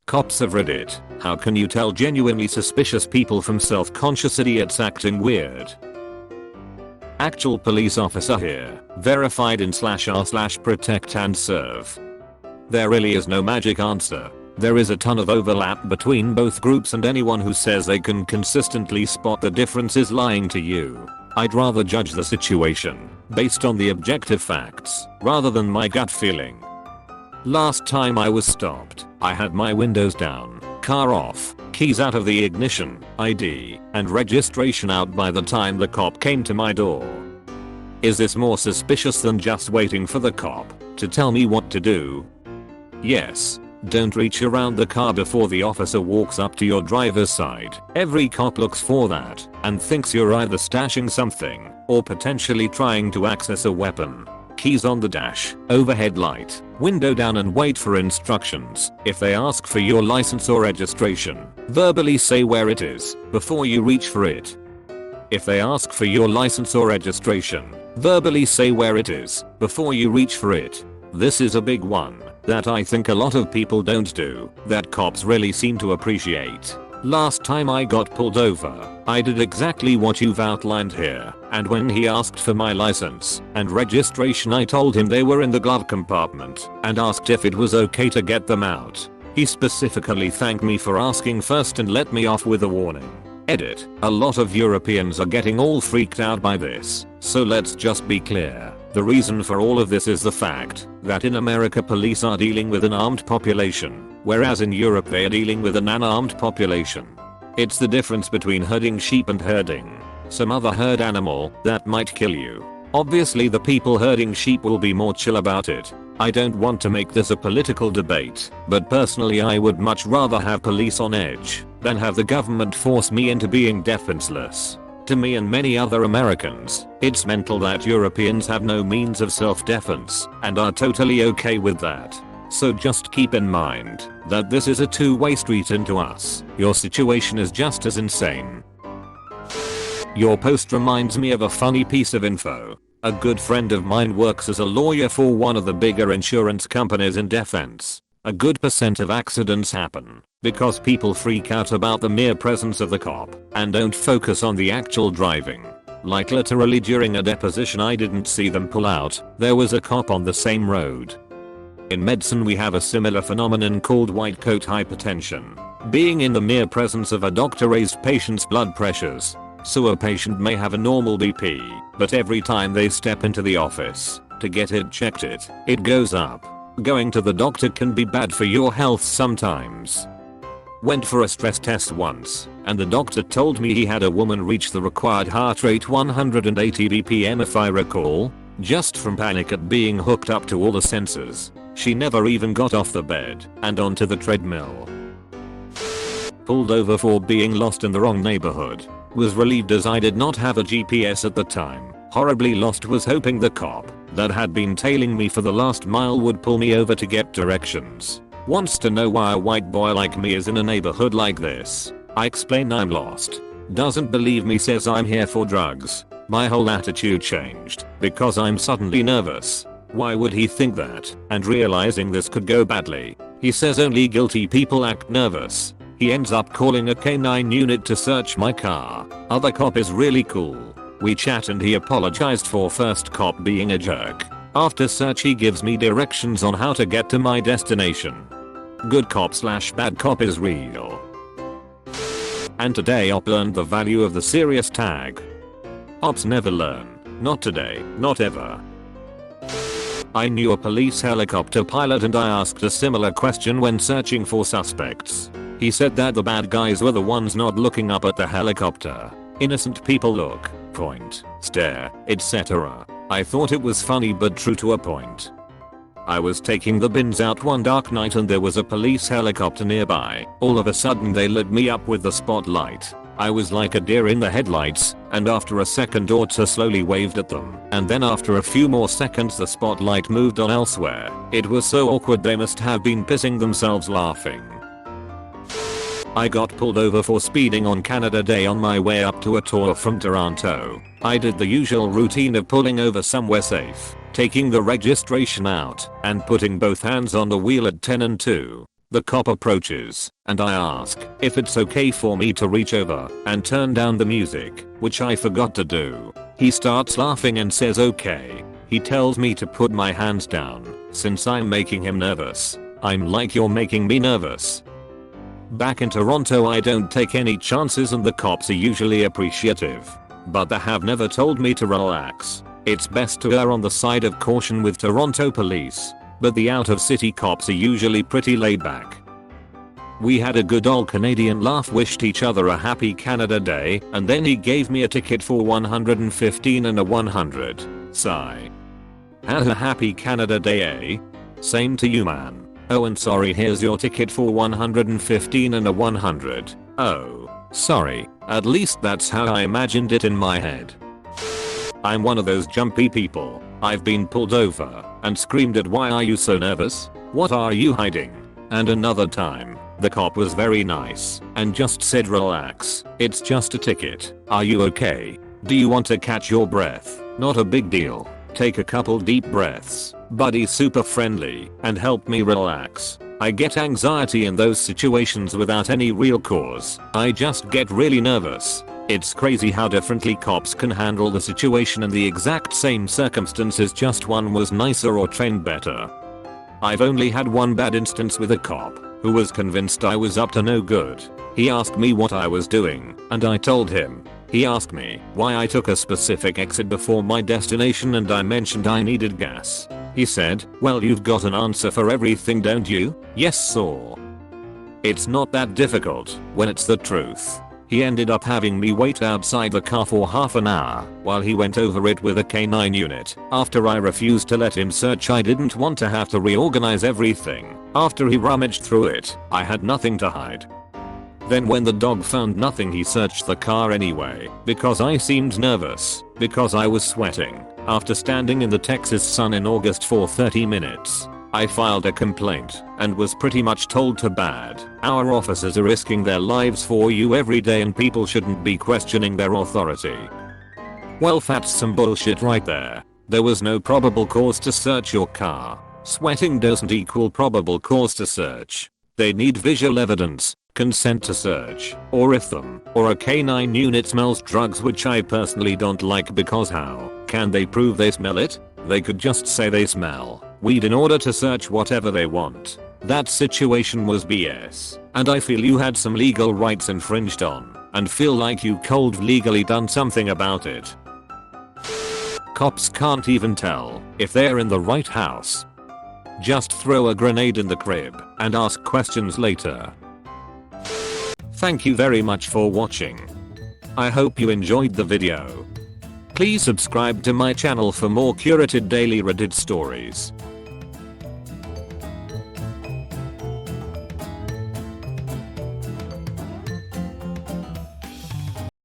Cops have read it. How can you tell genuinely suspicious people from self-conscious idiots acting weird? Actual police officer here. Verified in /r/protect and serve. There really is no magic answer. There is a ton of overlap between both groups, and anyone who says they can consistently spot the difference is lying to you. I'd rather judge the situation based on the objective facts rather than my gut feeling. Last time I was stopped, I had my windows down, car off, keys out of the ignition, ID, and registration out by the time the cop came to my door. Is this more suspicious than just waiting for the cop to tell me what to do? Yes. Don't reach around the car before the officer walks up to your driver's side. Every cop looks for that and thinks you're either stashing something or potentially trying to access a weapon. Keys on the dash, overhead light, window down, and wait for instructions. If they ask for your license or registration, verbally say where it is before you reach for it. If they ask for your license or registration, verbally say where it is before you reach for it. This is a big one that I think a lot of people don't do, that cops really seem to appreciate. Last time I got pulled over, I did exactly what you've outlined here, and when he asked for my license and registration, I told him they were in the glove compartment and asked if it was okay to get them out. He specifically thanked me for asking first and let me off with a warning. Edit. A lot of Europeans are getting all freaked out by this, so let's just be clear. The reason for all of this is the fact that in America police are dealing with an armed population, whereas in Europe they are dealing with an unarmed population. It's the difference between herding sheep and herding some other herd animal that might kill you. Obviously the people herding sheep will be more chill about it. I don't want to make this a political debate, but personally I would much rather have police on edge than have the government force me into being defenseless. To me and many other Americans, it's mental that Europeans have no means of self-defense and are totally okay with that. So just keep in mind that this is a two-way street, and to us, your situation is just as insane. Your post reminds me of a funny piece of info. A good friend of mine works as a lawyer for one of the bigger insurance companies in defense. A good percent of accidents happen because people freak out about the mere presence of the cop and don't focus on the actual driving. Like literally during a deposition I didn't see them pull out, there was a cop on the same road. In medicine we have a similar phenomenon called white coat hypertension, being in the mere presence of a doctor raised patient's blood pressures. So a patient may have a normal BP, but every time they step into the office to get it checked it goes up. Going to the doctor can be bad for your health sometimes. Went for a stress test once, and the doctor told me he had a woman reach the required heart rate 180 BPM if I recall, just from panic at being hooked up to all the sensors. She never even got off the bed and onto the treadmill. Pulled over for being lost in the wrong neighborhood. Was relieved as I did not have a GPS at the time. Horribly lost, was hoping the cop that had been tailing me for the last mile would pull me over to get directions. Wants to know why a white boy like me is in a neighborhood like this. I explain I'm lost. Doesn't believe me, says I'm here for drugs. My whole attitude changed because I'm suddenly nervous. Why would he think that? And realizing this could go badly, he says only guilty people act nervous. He ends up calling a K9 unit to search my car. Other cop is really cool. We chat and he apologized for first cop being a jerk. After search he gives me directions on how to get to my destination. Good cop / bad cop is real. And today Op learned the value of the serious tag. Ops never learn. Not today, not ever. I knew a police helicopter pilot and I asked a similar question when searching for suspects. He said that the bad guys were the ones not looking up at the helicopter. Innocent people look, point, stare, etc. I thought it was funny but true to a point. I was taking the bins out one dark night and there was a police helicopter nearby. All of a sudden they lit me up with the spotlight. I was like a deer in the headlights, and after a second or two slowly waved at them, and then after a few more seconds the spotlight moved on elsewhere. It was so awkward they must have been pissing themselves laughing. I got pulled over for speeding on Canada Day on my way up to a tour from Toronto. I did the usual routine of pulling over somewhere safe, taking the registration out, and putting both hands on the wheel at 10 and 2. The cop approaches, and I ask if it's okay for me to reach over and turn down the music, which I forgot to do. He starts laughing and says okay. He tells me to put my hands down, since I'm making him nervous. I'm like, you're making me nervous. Back in Toronto, I don't take any chances and the cops are usually appreciative. But they have never told me to relax. It's best to err on the side of caution with Toronto police. But the out of city cops are usually pretty laid back. We had a good old Canadian laugh, wished each other a happy Canada Day, and then he gave me a ticket for 115 and a 100. Sigh. Had a happy Canada Day, eh? Same to you, man. Oh, and sorry, here's your ticket for 115 and a 100. Oh, sorry. At least that's how I imagined it in my head. I'm one of those jumpy people. I've been pulled over and screamed at, why are you so nervous? What are you hiding? And another time, the cop was very nice and just said, relax, it's just a ticket. Are you okay? Do you want to catch your breath? Not a big deal. Take a couple deep breaths. Buddy's super friendly and helped me relax. I get anxiety in those situations without any real cause. I just get really nervous. It's crazy how differently cops can handle the situation in the exact same circumstances, just one was nicer or trained better. I've only had one bad instance with a cop who was convinced I was up to no good. He asked me what I was doing, and I told him. He asked me why I took a specific exit before my destination, and I mentioned I needed gas. He said, well, you've got an answer for everything, don't you? Yes, sir. It's not that difficult when it's the truth. He ended up having me wait outside the car for half an hour while he went over it with a K9 unit. After I refused to let him search, I didn't want to have to reorganize everything. After he rummaged through it, I had nothing to hide. Then when the dog found nothing, he searched the car anyway because I seemed nervous because I was sweating after standing in the Texas sun in August for 30 minutes. I filed a complaint and was pretty much told to bad. Our officers are risking their lives for you every day and people shouldn't be questioning their authority. Well, that's some bullshit right there. There was no probable cause to search your car. Sweating doesn't equal probable cause to search. They need visual evidence, consent to search, or if them or a K9 unit smells drugs, which I personally don't like, because how can they prove they smell it? They could just say they smell weed in order to search whatever they want. That situation was BS, and I feel you had some legal rights infringed on, and feel like you cold legally done something about it. Cops can't even tell if they're in the right house. Just throw a grenade in the crib and ask questions later. Thank you very much for watching. I hope you enjoyed the video. Please subscribe to my channel for more curated daily Reddit stories.